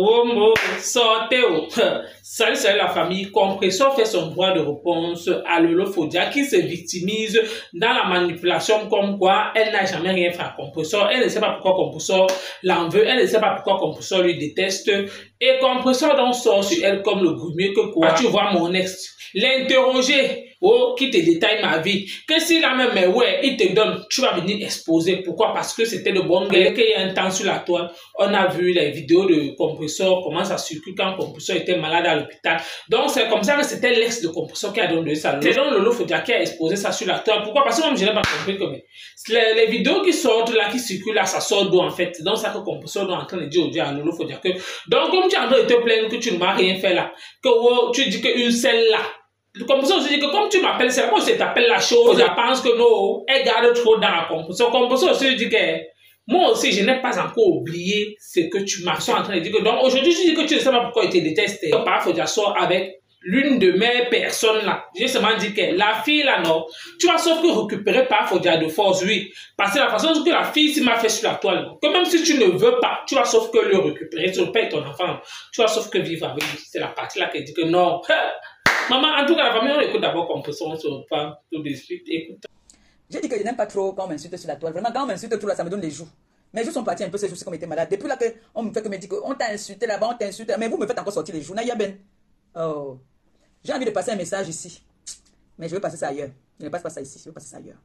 Homo, sortez au. Salut, salut la famille. Compressor fait son droit de réponse à Lolo Fodia qui se victimise dans la manipulation comme quoi elle n'a jamais rien fait à Compressor. Elle ne sait pas pourquoi Compressor l'en veut. Elle ne sait pas pourquoi Compressor lui déteste. Et Compressor donc sort sur elle comme le mieux que quoi. Tu vois mon ex. L'interroger. Oh, qui te détaille ma vie. Que s'il a même, mais ouais, il te donne, tu vas venir exposer. Pourquoi? Parce que c'était de bon gars. Qu'il y a un temps sur la toile, on a vu les vidéos de Compressor, comment ça circule quand Compressor était malade à l'hôpital. Donc, c'est comme ça que c'était l'ex de Compressor qui a donné ça. C'est donc Lolo Fodia qui a exposé ça sur la toile. Pourquoi? Parce que moi, je n'ai pas compris que les vidéos qui sortent là, qui circulent là, ça sort d'où en fait? C'est donc ça que Compressor est en train de dire aujourd'hui à Lolo Fodia que, donc, comme tu es en train de te plaindre que tu ne m'as rien fait là, que oh, tu dis qu'une seule là, comme ça, je dis que comme tu m'appelles, c'est moi aussi t'appelle la chose. Je pense que non, elle garde trop dans la composition. Composition aussi, je dis que moi aussi, je n'ai pas encore oublié ce que tu m'as en train de dire. Donc aujourd'hui, je dis que tu ne sais pas pourquoi il te déteste. Parfois, je sors avec l'une de mes personnes là. J'ai seulement dit que la fille là, non, tu vas sauf que récupérer par Fodia de force, oui. Parce que la façon que la fille m'a fait sur la toile, que même si tu ne veux pas, tu vas sauf que le récupérer, tu ne payes ton enfant, tu vas sauf que vivre avec lui. C'est la partie là qui dit que non. Maman, en tout cas, la famille, on écoute d'abord Compressor, on se reprend tout de suite. Écoute. J'ai dit que je n'aime pas trop quand on m'insulte sur la toile. Vraiment, quand on m'insulte tout là, ça me donne des joues. Mes joues sont partis un peu ces jours-ci comme j'étais malade. Depuis là qu'on me fait que me dit qu'on t'a insulté là-bas, on t'a insulté. Mais vous me faites encore sortir les joues. Naya Ben. Oh. J'ai envie de passer un message ici. Mais je veux passer ça ailleurs. Je ne passe pas ça ici, je veux passer ça ailleurs.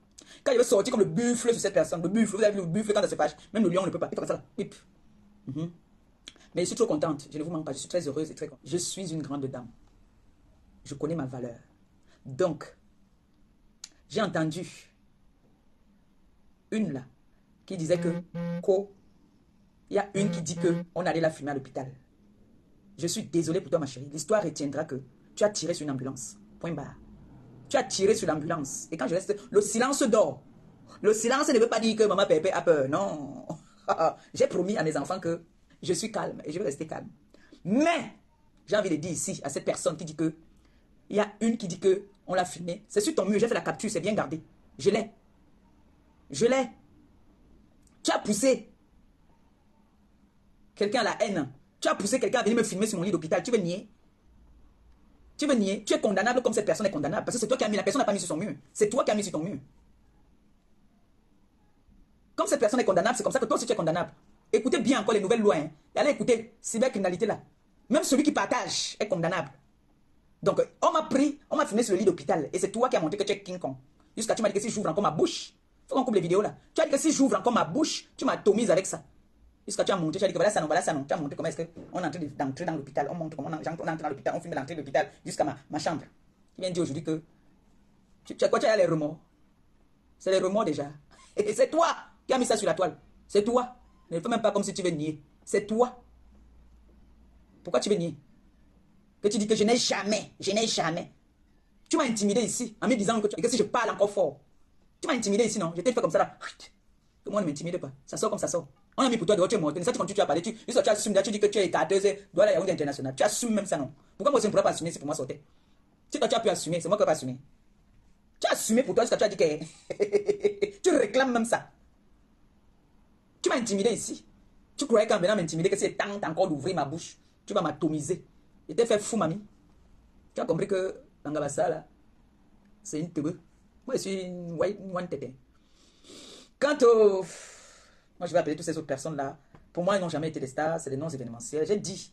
Quand je veux sortir comme le buffle sur cette personne, le buffle, vous avez vu le buffle quand ça se fâche. Même le lion ne peut pas. Il faut faire ça là. Whip. Mais je suis trop contente. Je ne vous manque pas. Je suis très heureuse et très contente. Je suis une grande dame. Je connais ma valeur. Donc, j'ai entendu une là qui disait que il y a une qui dit que on allait la fumer à l'hôpital. Je suis désolée pour toi ma chérie. L'histoire retiendra que tu as tiré sur une ambulance. Point barre. Tu as tiré sur l'ambulance. Et quand je reste, le silence dort. Le silence ne veut pas dire que maman Pépé a peur. Non. J'ai promis à mes enfants que je suis calme et je vais rester calme. Mais j'ai envie de dire ici à cette personne qui dit que il y a une qui dit que on l'a filmé. C'est sur ton mur, j'ai fait la capture, c'est bien gardé. Je l'ai. Je l'ai. Tu as poussé quelqu'un à la haine. Tu as poussé quelqu'un à venir me filmer sur mon lit d'hôpital. Tu veux nier? Tu veux nier? Tu es condamnable comme cette personne est condamnable. Parce que c'est toi qui as mis, la personne n'a pas mis sur son mur. C'est toi qui as mis sur ton mur. Comme cette personne est condamnable, c'est comme ça que toi aussi tu es condamnable. Écoutez bien encore les nouvelles lois. Hein. Et allez écouter cybercriminalité là. Même celui qui partage est condamnable. Donc, on m'a pris, on m'a filmé sur le lit d'hôpital. Et c'est toi qui as montré que tu es King Kong. Jusqu'à tu m'as dit que si j'ouvre encore ma bouche, il faut qu'on coupe les vidéos là. Tu as dit que si j'ouvre encore ma bouche, tu m'atomises avec ça. Jusqu'à tu as montré, tu as dit que voilà ça non, voilà ça non. Tu as montré comment est-ce qu'on est en train d'entrer dans l'hôpital. On montre comment on entre dans l'hôpital, on filme l'entrée de l'hôpital jusqu'à ma chambre. Tu viens dire aujourd'hui que tu as quoi? Tu as les remords. C'est les remords déjà. Et c'est toi qui as mis ça sur la toile. C'est toi. Ne fais même pas comme si tu veux nier. C'est toi. Pourquoi tu veux nier? Que tu dis que je n'ai jamais. Tu m'as intimidé ici en me disant que si je parle encore fort. Tu m'as intimidé ici, non? Je t'ai fait comme ça là. Que moi ne m'intimide pas. Ça sort comme ça sort. On a mis pour toi dehors, tu es mort. Ça, tu as parlé. Tu assumes, tu dis que tu es écarteuse, doit la Yaoundé international. Tu assumes même ça, non? Pourquoi moi je ne pourrais pas assumer si pour moi sortait? Si toi tu as pu assumer, c'est moi qui n'ai pas assumé. Tu as assumé pour toi, jusqu'à tu as dit que. Tu réclames même ça. Tu m'as intimidé ici. Tu croyais qu'en venant m'intimider, que c'est temps encore d'ouvrir ma bouche. Tu vas m'atomiser. Je t'ai fait fou, mamie. Tu as compris que Langabassa, là, c'est une teube. Moi, je suis une one tête. Quant au... Moi, je vais appeler toutes ces autres personnes-là. Pour moi, ils n'ont jamais été des stars. C'est des noms événementiels. J'ai dit,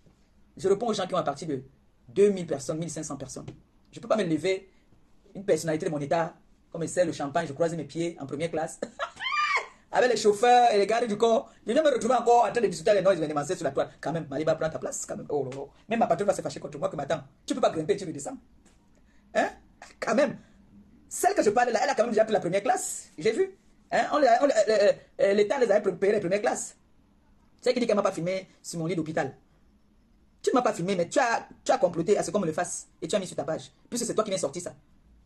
je réponds aux gens qui ont à partir de 2000 personnes, 1500 personnes. Je ne peux pas me lever une personnalité de mon état, comme c'est le champagne, je croise mes pieds en première classe. Avec les chauffeurs et les gardes du corps, je viens me retrouver encore en train de discuter les noms événementiels sur la toile. Quand même, Maliba prend ta place. Quand même. Oh, oh, oh. Même ma patronne va se fâcher contre moi que m'attend. Tu ne peux pas grimper, tu redescends. Hein? Quand même. Celle que je parle là, elle a quand même déjà pris la première classe. J'ai vu. Hein? L'État les avait payé les premières classes. Celle qui dit qu'elle ne m'a pas filmé sur mon lit d'hôpital. Tu ne m'as pas filmé, mais tu as comploté à ce qu'on me le fasse. Et tu as mis sur ta page. Puisque c'est toi qui viens sortir ça.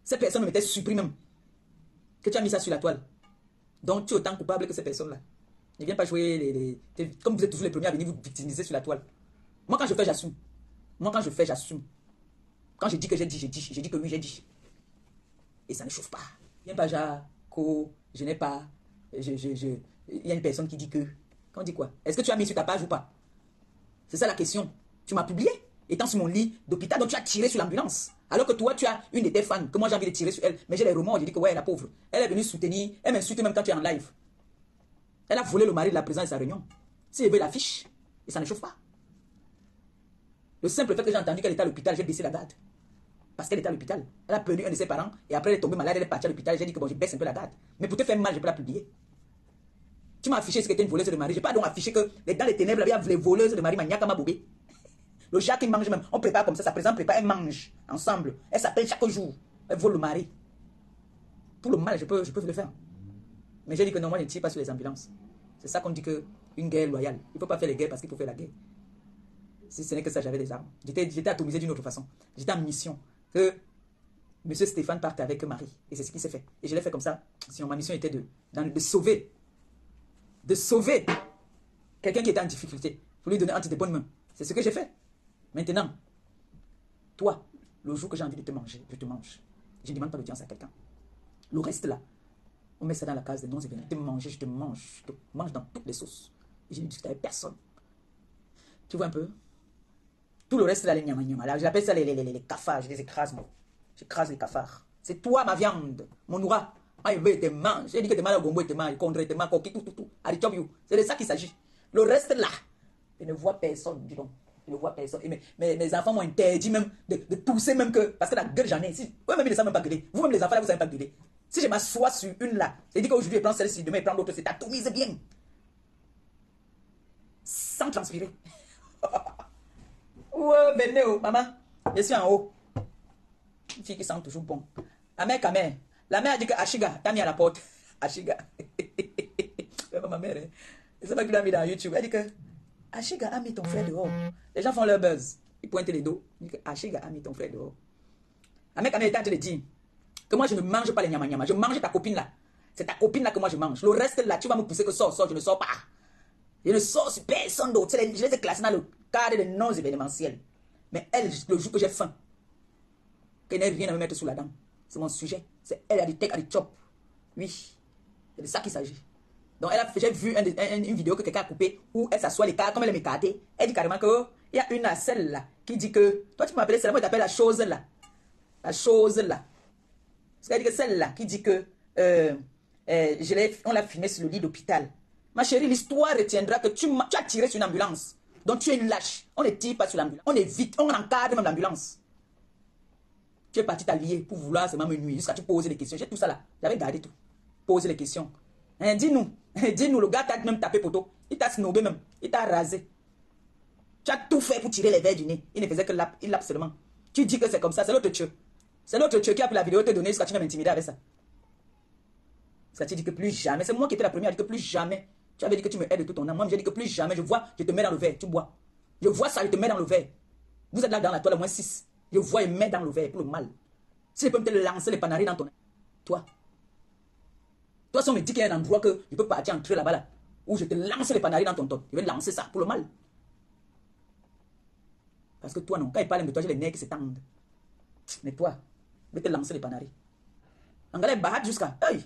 Cette personne m'était surpris même. Que tu as mis ça sur la toile. Donc tu es autant coupable que ces personnes-là. Ne viens pas jouer comme vous êtes toujours les premiers à venir vous victimiser sur la toile. Moi quand je fais, j'assume. Moi quand je fais, j'assume. Quand je dis que j'ai dit, j'ai dit. Je dis que oui, j'ai dit. Et ça ne chauffe pas. Viens pas Jaco, je n'ai pas. Il y a une personne qui dit que. Quand on dit quoi? Est-ce que tu as mis sur ta page ou pas? C'est ça la question. Tu m'as publié, étant sur mon lit d'hôpital, donc tu as tiré sur l'ambulance. Alors que toi, tu as une de tes fans, que moi j'ai envie de tirer sur elle, mais j'ai les remords, j'ai dit que ouais, la pauvre, elle est venue soutenir, elle m'insulte même quand tu es en live. Elle a volé le mari de la présidente de sa réunion. Si elle veut l'affiche, et ça ne chauffe pas. Le simple fait que j'ai entendu qu'elle était à l'hôpital, j'ai baissé la garde. Parce qu'elle était à l'hôpital. Elle a perdu un de ses parents, et après elle est tombée malade, elle est partie à l'hôpital, j'ai dit que bon, je baisse un peu la garde. Mais pour te faire mal, je peux la publier. Tu m'as affiché ce que tu es une voleuse de mari. Je n'ai pas donc affiché que dans les ténèbres, il y a les voleuses de mari, Maniaka Mabobé. Le Jacques, il mange même. On prépare comme ça, sa présence prépare, elle mange ensemble. Elle s'appelle chaque jour. Elle vole le mari. Pour le mal, je peux le faire. Mais j'ai dit que non, moi je ne tire pas sur les ambulances. C'est ça qu'on dit qu'une guerre loyale. Il ne faut pas faire les guerres parce qu'il faut faire la guerre. Si ce n'est que ça, j'avais des armes. J'étais atomisé d'une autre façon. J'étais en mission. Que M. Stéphane parte avec Marie. Et c'est ce qui s'est fait. Et je l'ai fait comme ça. Sinon, ma mission était de sauver. De sauver quelqu'un qui était en difficulté. Pour lui donner entre de bonnes mains. C'est ce que j'ai fait. Maintenant, toi, le jour que j'ai envie de te manger, je te mange. Je ne demande pas d'audience à quelqu'un. Le reste là, on met ça dans la case des non-événements. Je te mange dans toutes les sauces. Et je ne discute avec personne. Tu vois un peu? Tout le reste là, les nyama. J'appelle ça les cafards. Je les écrase, moi. J'écrase les cafards. C'est toi, ma viande, mon noura. Ah, il veut te manger. J'ai dit que te mal au gombo, te mange, contre, te mange, coquille, tout. C'est de ça qu'il s'agit. Le reste là, je ne vois personne, dis donc. Je ne vois personne. Et mes enfants m'ont interdit même de tousser, même que. Parce que la gueule, j'en ai. Si, eux-mêmes, ils ne savent même pas gueuler. Vous-même, les enfants, là, vous ne savez pas gueuler. Si je m'assois sur une là, c'est dit qu'aujourd'hui, je prends celle-ci, demain, je prends l'autre, c'est atomisé bien. Sans transpirer. Ouais, venez, oh, maman. Je suis en haut. Une fille qui sent toujours bon. La mère, la mère a dit que Ashiga, t'as mis à la porte. Ashiga. Ma mère, hein. C'est pas qu'il l'a mis dans YouTube. Elle dit que Ashiga a mis ton frère dehors. Les gens font leur buzz. Ils pointent les dos. Ils disent que Ashiga a mis ton frère dehors. La mère, était en train de dire que moi, je ne mange pas les nyama. Je mange ta copine là. C'est ta copine là que moi, je mange. Le reste là, tu vas me pousser que sors. Je ne sors pas. Je ne sors sur personne d'autre. Je les ai classés dans le cadre des non-événementiels. Mais elle, le jour que j'ai faim, qu'elle n'ait rien à me mettre sous la dent. C'est mon sujet. C'est elle a dit take, a dit chop. Oui. C'est de ça qu'il s'agit. Donc, j'ai vu une vidéo que quelqu'un a coupée où elle s'assoit les cartes, comme elle est écartée. Elle dit carrément qu'il y a une celle là qui dit que toi, tu m'appelles celle-là, moi, je t'appelle la chose là. La chose là. Parce qu'elle dit que celle-là qui dit que on l'a filmée sur le lit d'hôpital. Ma chérie, l'histoire retiendra que tu as tiré sur une ambulance. Donc, tu es une lâche. On ne tire pas sur l'ambulance. On évite, on encadre même l'ambulance. Tu es parti t'allier pour vouloir seulement me nuire jusqu'à tu poser des questions. J'ai tout ça là. J'avais gardé tout. Poser les questions. Hein, dis-nous, le gars t'a même tapé poteau. Il t'a snobé même. Il t'a rasé. Tu as tout fait pour tirer les verres du nez. Il ne faisait que il lappe seulement. Tu dis que c'est comme ça. C'est l'autre tueur. C'est l'autre tueur qui a pris la vidéo te donner jusqu'à tu vas m'intimider avec ça. Parce que tu dis que plus jamais. C'est moi qui étais la première à dire que plus jamais. Tu avais dit que tu me aides de tout ton âme. Moi, j'ai dit que plus jamais. Je vois, je te mets dans le verre. Tu bois. Je vois ça, je te mets dans le verre. Vous êtes là dans la toile, au moins 6. Je vois et mets dans le verre pour le mal. Si je peux te lancer les panaris dans ton... Toi, si on me dit qu'il y a un endroit que je peux partir entrer là-bas, là, où je te lance les panaris dans ton top, je vais lancer ça pour le mal. Parce que toi, non, quand il parle de toi, j'ai les nerfs qui s'étendent. Mais toi, je vais te lancer les panaris. En galère, bahat jusqu'à... Hey.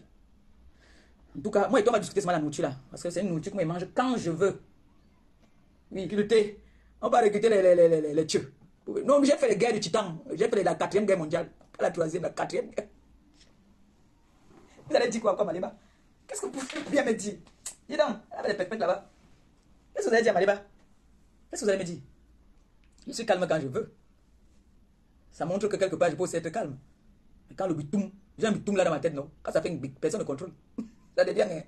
En tout cas, moi et toi, on va discuter ce mal la nourriture là. Parce que c'est une nourriture que je mange quand je veux. Oui, le thé. On va recruter les tueurs. Non, j'ai fait les guerres du Titan. J'ai fait la 4e guerre mondiale. Pas la 3e, la 4e guerre. Vous allez dire quoi, Maliba? Qu'est-ce que vous pouvez bien me dire? Dis donc, elle avait des pépètes là-bas. Qu'est-ce que vous allez dire, Maliba? Qu'est-ce que vous allez me dire? Je suis calme quand je veux. Ça montre que quelque part, je peux aussi être calme. Mais quand le bitoum, j'ai un bitoum là dans ma tête, non? Quand ça fait une big, personne ne contrôle. Ça devient... Hein.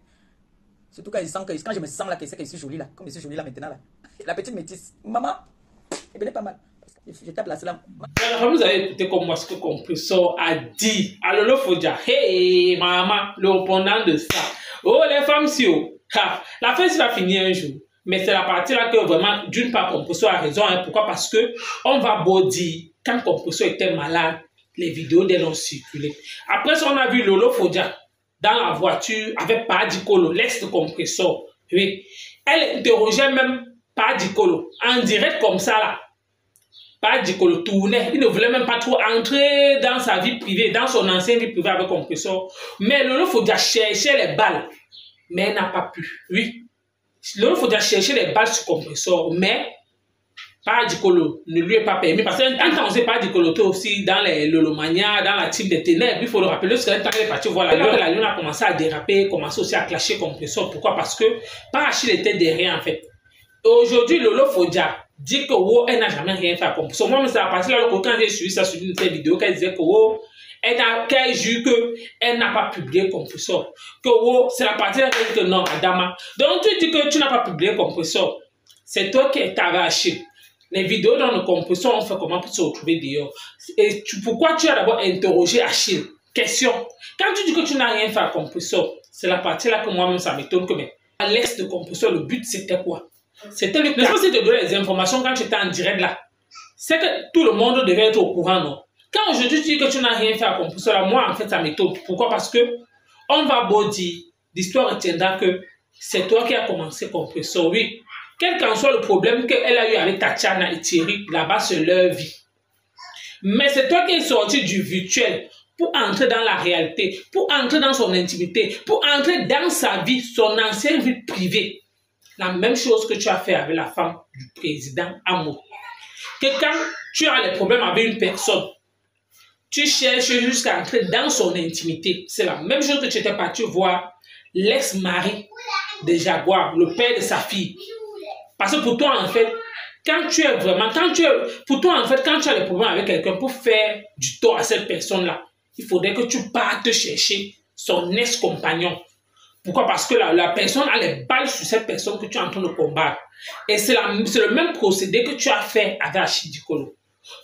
Surtout quand je me sens là, que je suis jolie là. Comme je suis jolie là maintenant là. La petite métisse. Maman, elle venait pas mal. Je tape la salam. Alors, vous avez écouté comme moi ce que Compressor a dit. Alors, le faut dire, hey, maman, le répondant de ça. Oh, les femmes, si, oh. La fête va finir un jour. Mais c'est la partie là que vraiment, d'une part, Compressor a raison. Hein. Pourquoi? Parce que on va beau dire, quand Compressor était malade, les vidéos d'elle ont circulé. Après ça, on a vu Lolo Fodia dans la voiture avec Padikolo, l'ex de Compressor. Oui. Elle interrogeait même Padikolo en direct comme ça là. Padikolo tournait. Il ne voulait même pas trop entrer dans sa vie privée, dans son ancienne vie privée avec Compressor. Mais Lolo Fodia cherchait les balles. Mais elle n'a pas pu. Oui. Lolo Fodia cherchait les balles sur Compressor. Mais Pas Dikolo ne lui est pas permis. Parce qu'un temps, on sait pas Dikolo aussi dans les Lolomania, dans la team des ténèbres. Il faut le rappeler, parce qu'un temps, il est parti voir la Lune. La Lune a commencé à déraper, commencé aussi à clasher compresseur. Pourquoi? Parce que Parachil était derrière, en fait. Aujourd'hui, Lolo Fodja dit que elle n'a jamais rien fait à compresseur. Moi, c'est à partir de là, quand j'ai suivi ça sur une telle vidéo, qu'elle disait que qu'elle jure qu'elle n'a pas publié compresseur. Que c'est la partie là qu'elle dit que non, Adama. Donc, tu dis que tu n'as pas publié compresseur. C'est toi qui t'avais acheté. Les vidéos dans le compresseur, on fait comment pour se retrouver dehors? Et pourquoi tu as d'abord interrogé Achille? Question. Quand tu dis que tu n'as rien fait à compresseur, c'est la partie là que moi-même ça m'étonne que, mais à l'est de compresseur, le but c'était quoi? C'était le cas. C'est de donner les informations quand tu étais en direct là. C'est que tout le monde devait être au courant, non? Quand aujourd'hui tu dis que tu n'as rien fait à compresseur, là, moi en fait ça m'étonne. Pourquoi? Parce que on va beau dire, l'histoire retiendra que c'est toi qui as commencé compresseur, oui. Quel qu'en soit le problème qu'elle a eu avec Tatiana et Thierry, là-bas, c'est leur vie. Mais c'est toi qui es sorti du virtuel pour entrer dans la réalité, pour entrer dans son intimité, pour entrer dans sa vie, son ancienne vie privée. La même chose que tu as fait avec la femme du président Amour. Que quand tu as des problèmes avec une personne, tu cherches jusqu'à entrer dans son intimité. C'est la même chose que tu étais parti voir l'ex-mari de Jaguar, le père de sa fille. Parce que pour toi, en fait, quand tu as des problèmes avec quelqu'un pour faire du tort à cette personne-là, il faudrait que tu partes chercher son ex-compagnon. Pourquoi? Parce que la personne a les balles sur cette personne que tu es en train de combattre. Et c'est le même procédé que tu as fait avec Achille Dikolo.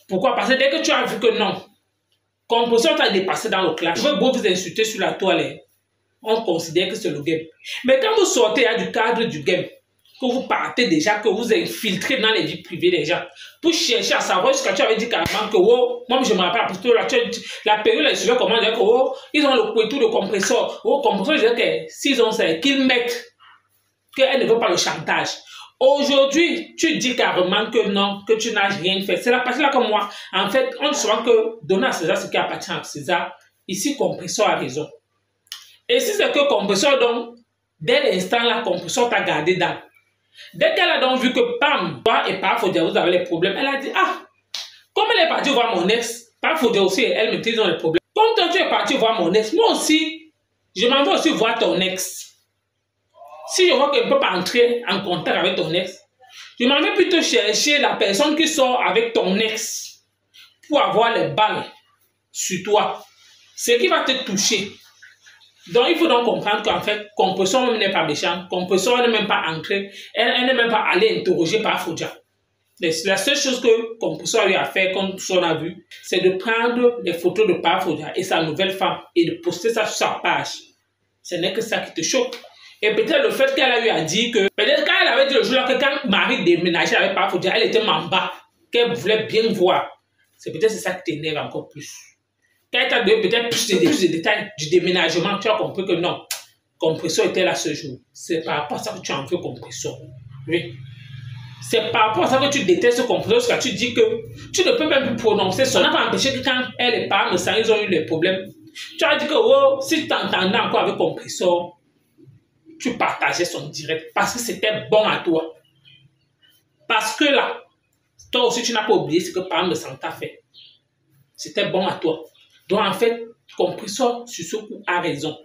Pourquoi? Parce que dès que tu as vu que non, compresseur t'a dépassé dans le clash, je veux beau vous insulter sur la toile, on considère que c'est le game. Mais quand vous sortez du cadre du game, que vous partez déjà, que vous infiltrez dans les vies privées des gens, pour chercher à savoir ce que tu avais dit carrément que, moi je me rappelle, parce que la période, là, je sais comment dire que, ils ont le couteau de compresseur. Compresseur, je dis que s'ils ont ça, qu'ils mettent, qu'elle ne veut pas le chantage. Aujourd'hui, tu dis carrément que non, que tu n'as rien fait. C'est la partie là comme moi. En fait, on dit souvent que donner à César ce qui appartient à César, ici, compresseur a raison. Et si c'est que compresseur, donc, dès l'instant là, compresseur t'a gardé dans. Dès qu'elle a donc vu que Pam, toi et Pam Fodia, vous avez les problèmes, elle a dit, ah, comme elle est partie voir mon ex, Pam Fodia aussi, elle me dit dans les problèmes. Comme toi, tu es parti voir mon ex, moi aussi, je m'en vais aussi voir ton ex. Si je vois qu'elle ne peut pas entrer en contact avec ton ex, je m'en vais plutôt chercher la personne qui sort avec ton ex pour avoir les balles sur toi. Ce qui va te toucher. Donc, il faut donc comprendre qu'en fait, compresseur même n'est pas méchant. Compresseur n'est même pas entré. Elle n'est même pas allée interroger par Fodia. La seule chose que compresseur lui a fait, comme on a vu, c'est de prendre des photos de Par Fodia et sa nouvelle femme et de poster ça sur sa page. Ce n'est que ça qui te choque. Et peut-être le fait qu'elle a eu à dire que, peut-être quand elle avait dit le jour-là que quand Marie déménageait avec Par Fodia, elle était mamba, qu'elle voulait bien voir. C'est peut-être ça qui t'énerve encore plus. Quand tu as donné peut-être plus de détails du déménagement, tu as compris que non, compresseur était là ce jour. C'est par rapport à ça que tu en veux compresseur. Oui. C'est par rapport à ça que tu détestes compresseur, parce que tu dis que tu ne peux même plus prononcer. Ça n'a pas empêché que quand elle et Pam, ils ont eu des problèmes. Tu as dit que si tu t'entendais encore avec compresseur, tu partageais son direct parce que c'était bon à toi. Parce que là, toi aussi, tu n'as pas oublié ce que Pam t'a fait. C'était bon à toi. Donc, en fait, compresseur sur ce coup a raison.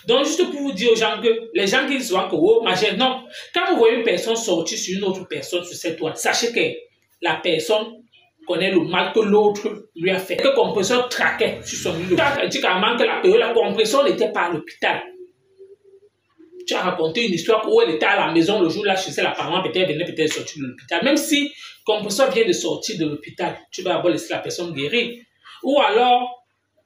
Donc, juste pour vous dire aux gens que les gens qui disent que, ma chère, non. Quand vous voyez une personne sortir sur une autre personne sur cette toile, sachez que la personne connaît le mal que l'autre lui a fait. Que compresseur traquait sur son lit. Tu as dit carrément que la compresseur n'était pas à l'hôpital. Tu as raconté une histoire où elle était à la maison le jour-là, chez elle, apparemment, peut-être venait peut-être sortir de l'hôpital. Même si compresseur vient de sortir de l'hôpital, tu vas d'abord laisser la personne guérir. Ou alors,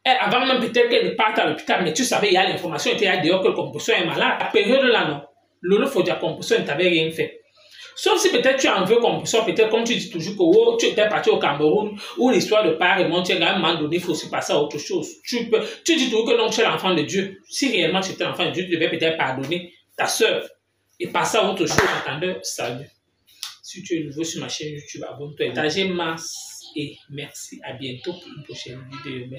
avant même peut-être qu'elle ne parte à l'hôpital, mais tu savais, il y a l'information, il y a dehors que le compresseur est malade. À la période-là, non. Lolo Fodja, compresseur ne t'avait rien fait. Sauf si peut-être tu en veux compresseur, peut-être comme tu dis toujours que tu étais parti au Cameroun, où l'histoire de part et monte, à un moment donné, il faut aussi passer à autre chose. Tu dis toujours que non, tu es l'enfant de Dieu. Si réellement tu étais l'enfant de Dieu, tu devais peut-être pardonner ta soeur et passer à autre chose. Entendez, salut. Si tu es nouveau sur ma chaîne YouTube, abonne-toi, partagez masse et merci. À bientôt pour une prochaine vidéo.